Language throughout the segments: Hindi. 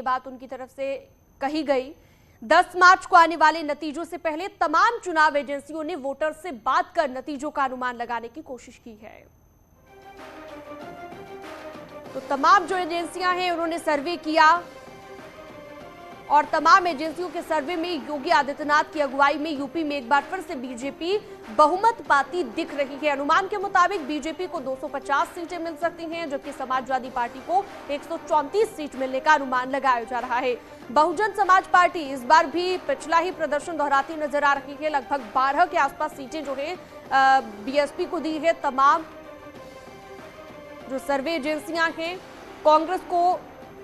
बात उनकी तरफ से कही गई। 10 मार्च को आने वाले नतीजों से पहले तमाम चुनाव एजेंसियों ने वोटर से बात कर नतीजों का अनुमान लगाने की कोशिश की है। तो तमाम जो एजेंसियां हैं उन्होंने सर्वे किया और तमाम एजेंसियों के सर्वे में योगी आदित्यनाथ की अगुवाई में यूपी में एक बार फिर से बीजेपी बहुमत पाती दिख रही है। अनुमान के मुताबिक बीजेपी को 250 सीटें मिल सकती हैं, जबकि समाजवादी पार्टी को 134 सीट मिलने का अनुमान लगाया जा रहा है। बहुजन समाज पार्टी इस बार भी पिछला ही प्रदर्शन दोहराती नजर आ रही है। लगभग 12 के आसपास सीटें जो है बीएसपी को दी है। तमाम जो सर्वे एजेंसियां हैं, कांग्रेस को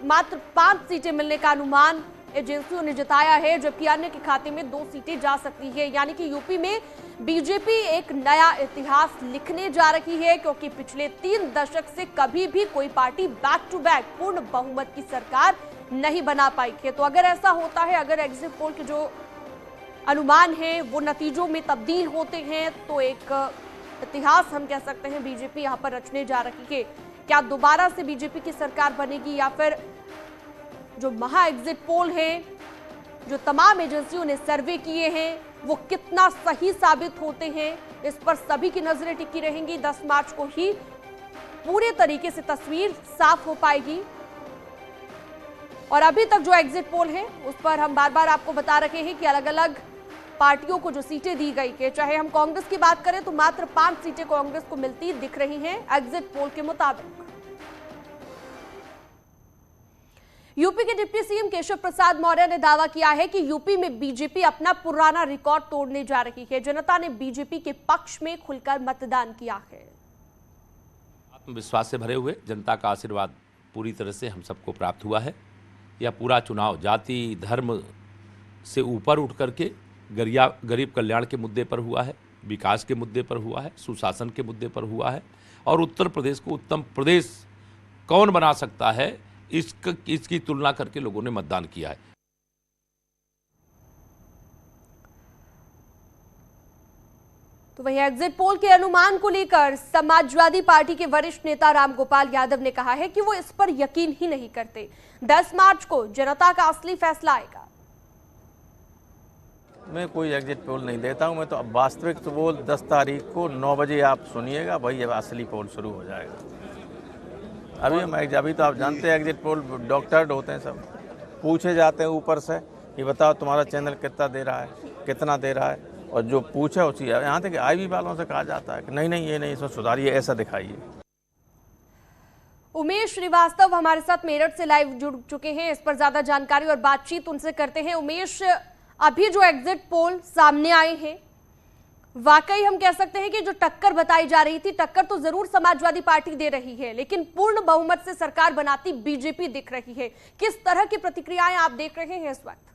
मात्र 5 सीटें मिलने का अनुमान एजेंसियों ने जताया है, जबकि अन्य के खाते में 2 सीटें जा सकती है। यानी कि यूपी में बीजेपी एक नया इतिहास लिखने जा रही है, क्योंकि पिछले 3 दशक से कभी भी कोई पार्टी बैक टू बैक पूर्ण बहुमत की सरकार नहीं बना पाई है। तो अगर ऐसा होता है, अगर एग्जिट पोल के जो अनुमान है वो नतीजों में तब्दील होते हैं, तो एक इतिहास हम कह सकते हैं बीजेपी यहां पर रचने जा रही है। क्या दोबारा से बीजेपी की सरकार बनेगी, या फिर जो महा एग्जिट पोल है जो तमाम एजेंसियों ने सर्वे किए हैं वो कितना सही साबित होते हैं, इस पर सभी की नजरें टिकी रहेंगी। 10 मार्च को ही पूरे तरीके से तस्वीर साफ हो पाएगी। और अभी तक जो एग्जिट पोल है उस पर हम बार बार आपको बता रहे हैं कि अलग अलग पार्टियों को जो सीटें दी गई है, चाहे हम कांग्रेस की बात करें तो मात्र 5 सीटें कांग्रेस को मिलती दिख रही हैं एग्जिट पोल के मुताबिक। यूपी के डिप्टी सीएम केशव प्रसाद मौर्य ने दावा किया है कि यूपी में बीजेपी अपना पुराना रिकॉर्ड तोड़ने जा रही है। जनता ने बीजेपी के पक्ष में खुलकर मतदान किया है। आत्मविश्वास से भरे हुए जनता का आशीर्वाद पूरी तरह से हम सबको प्राप्त हुआ है। यह पूरा चुनाव जाति धर्म से ऊपर उठ करके गरीब कल्याण के मुद्दे पर हुआ है, विकास के मुद्दे पर हुआ है, सुशासन के मुद्दे पर हुआ है, और उत्तर प्रदेश को उत्तम प्रदेश कौन बना सकता है इसकी तुलना करके लोगों ने मतदान किया है। तो वही एग्जिट पोल के अनुमान को लेकर समाजवादी पार्टी के वरिष्ठ नेता रामगोपाल यादव ने कहा है कि वो इस पर यकीन ही नहीं करते। 10 मार्च को जनता का असली फैसला आएगा। मैं कोई एग्जिट पोल नहीं देता हूं, मैं तो अब वास्तविक तो पोल 10 तारीख को 9 बजे आप सुनिएगा, वही अब असली पोल शुरू हो जाएगा। अभी तो आप जानते हैं एग्जिट पोल डॉक्टर्ड होते हैं, सब पूछे जाते हैं ऊपर से कि बताओ तुम्हारा चैनल कितना दे रहा है, कितना दे रहा है, और जो पूछे उसी यहाँ तक आईबी वालों से कहा जाता है कि नहीं ये नहीं, इसमें सुधारिए, ऐसा दिखाइए। उमेश श्रीवास्तव हमारे साथ मेरठ से लाइव जुड़ चुके हैं। इस पर ज्यादा जानकारी और बातचीत उनसे करते हैं। उमेश, अभी जो एग्जिट पोल सामने आए हैं, वाकई हम कह सकते हैं कि जो टक्कर बताई जा रही थी, टक्कर तो जरूर समाजवादी पार्टी दे रही है, लेकिन पूर्ण बहुमत से सरकार बनाती बीजेपी दिख रही है। किस तरह की प्रतिक्रियाएं आप देख रहे हैं इस वक्त?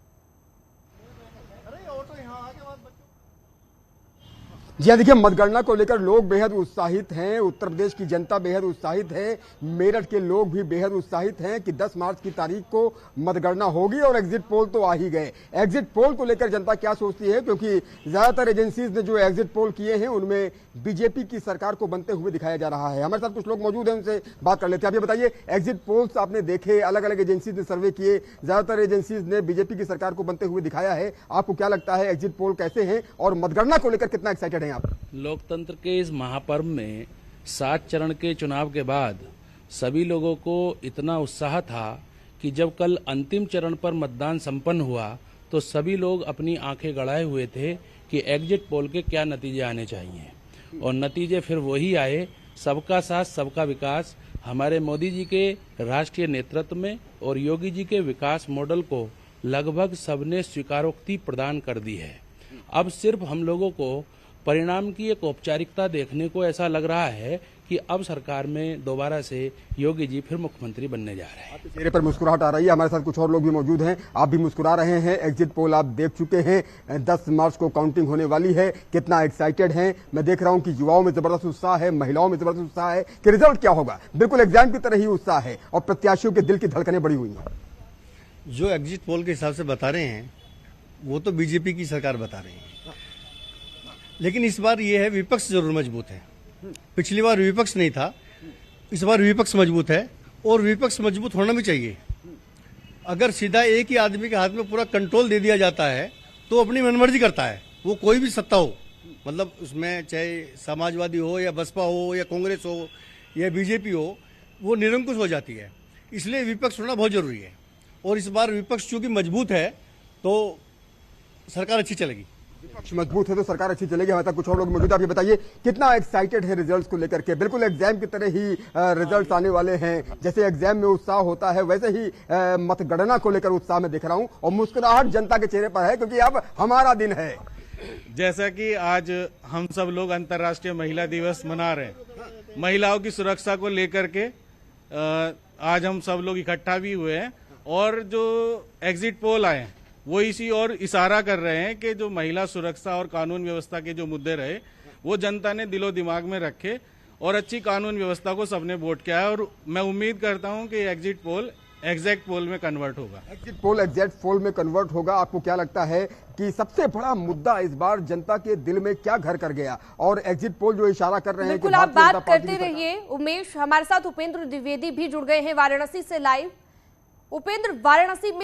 जी हाँ, देखिए, मतगणना को लेकर लोग बेहद उत्साहित हैं। उत्तर प्रदेश की जनता बेहद उत्साहित है। मेरठ के लोग भी बेहद उत्साहित हैं कि 10 मार्च की तारीख को मतगणना होगी और एग्जिट पोल तो आ ही गए। एग्जिट पोल को लेकर जनता क्या सोचती है, क्योंकि ज्यादातर एजेंसीज ने जो एग्जिट पोल किए हैं उनमें बीजेपी की सरकार को बनते हुए दिखाया जा रहा है। हमारे साथ कुछ लोग मौजूद हैं, उनसे बात कर लेते हैं। आप ये बताइए, एग्जिट पोल्स आपने देखे, अलग अलग एजेंसीज ने सर्वे किए, ज्यादातर एजेंसीज ने बीजेपी की सरकार को बनते हुए दिखाया है। आपको क्या लगता है एग्जिट पोल कैसे हैं और मतगणना को लेकर कितना एक्साइटेड है? लोकतंत्र के इस महापर्व में 7 चरण के चुनाव के बाद सभी लोगों को इतना उत्साह था कि जब कल अंतिम चरण पर मतदान संपन्न हुआ तो सभी लोग अपनी आंखें गड़ाए हुए थे कि एग्जिट पोल के क्या नतीजे आने चाहिए, और नतीजे फिर वही आए। सबका साथ सबका विकास हमारे मोदी जी के राष्ट्रीय नेतृत्व में और योगी जी के विकास मॉडल को लगभग सबने स्वीकारोक्ति प्रदान कर दी है। अब सिर्फ हम लोगों को परिणाम की एक औपचारिकता देखने को ऐसा लग रहा है कि अब सरकार में दोबारा से योगी जी फिर मुख्यमंत्री बनने जा रहे हैं। आपके चेहरे पर मुस्कुराहट आ रही है। हमारे साथ कुछ और लोग भी मौजूद हैं, आप भी मुस्कुरा रहे हैं। एग्जिट पोल आप देख चुके हैं, 10 मार्च को काउंटिंग होने वाली है, कितना एक्साइटेड हैं? मैं देख रहा हूं कि युवाओं में जबरदस्त उत्साह है, महिलाओं में जबरदस्त उत्साह है कि रिजल्ट क्या होगा। बिल्कुल एग्जाम की तरह ही उत्साह है और प्रत्याशियों के दिल की धड़कनें बढ़ी हुई हैं। जो एग्जिट पोल के हिसाब से बता रहे हैं वो तो बीजेपी की सरकार बता रही है, लेकिन इस बार ये है विपक्ष जरूर मजबूत है। पिछली बार विपक्ष नहीं था, इस बार विपक्ष मजबूत है और विपक्ष मजबूत होना भी चाहिए। अगर सीधा एक ही आदमी के हाथ में पूरा कंट्रोल दे दिया जाता है तो अपनी मनमर्जी करता है, वो कोई भी सत्ता हो, मतलब उसमें चाहे समाजवादी हो या बसपा हो या कांग्रेस हो या बीजेपी हो, वो निरंकुश हो जाती है। इसलिए विपक्ष होना बहुत जरूरी है, और इस बार विपक्ष चूंकि मजबूत है तो सरकार अच्छी चलेगी। विपक्ष मजबूत है तो सरकार अच्छी चलेगी। हमारे साथ कुछ और लोग मौजूद हैं। आप ये बताइए कितना एक्साइटेड है रिजल्ट्स को लेकर के? बिल्कुल एग्जाम की तरह ही रिजल्ट्स आने वाले हैं। जैसे एग्जाम में उत्साह होता है वैसे ही मतगणना को लेकर उत्साह में दिख रहा हूं, और मुस्कुराहट जनता के चेहरे पर है क्योंकि अब हमारा दिन है। जैसा कि आज हम सब लोग अंतर्राष्ट्रीय महिला दिवस मना रहे हैं, महिलाओं की सुरक्षा को लेकर के आज हम सब लोग इकट्ठा भी हुए हैं, और जो एग्जिट पोल आए हैं वो इसी और इशारा कर रहे हैं कि जो महिला सुरक्षा और कानून व्यवस्था के जो मुद्दे रहे वो जनता ने दिलो दिमाग में रखे और अच्छी कानून व्यवस्था को सबने वोट किया है। और मैं उम्मीद करता हूं कि एग्जिट पोल एग्जैक्ट पोल में कन्वर्ट होगा। एग्जिट पोल एग्जैक्ट पोल में कन्वर्ट होगा। आपको क्या लगता है कि सबसे बड़ा मुद्दा इस बार जनता के दिल में क्या घर कर गया? और एग्जिट पोल जो इशारा कर रहे हैं कि बिल्कुल आप बात करते रहिए उमेश। हमारे साथ उपेंद्र द्विवेदी भी जुड़ गए हैं वाराणसी से लाइव। उपेंद्र, वाराणसी में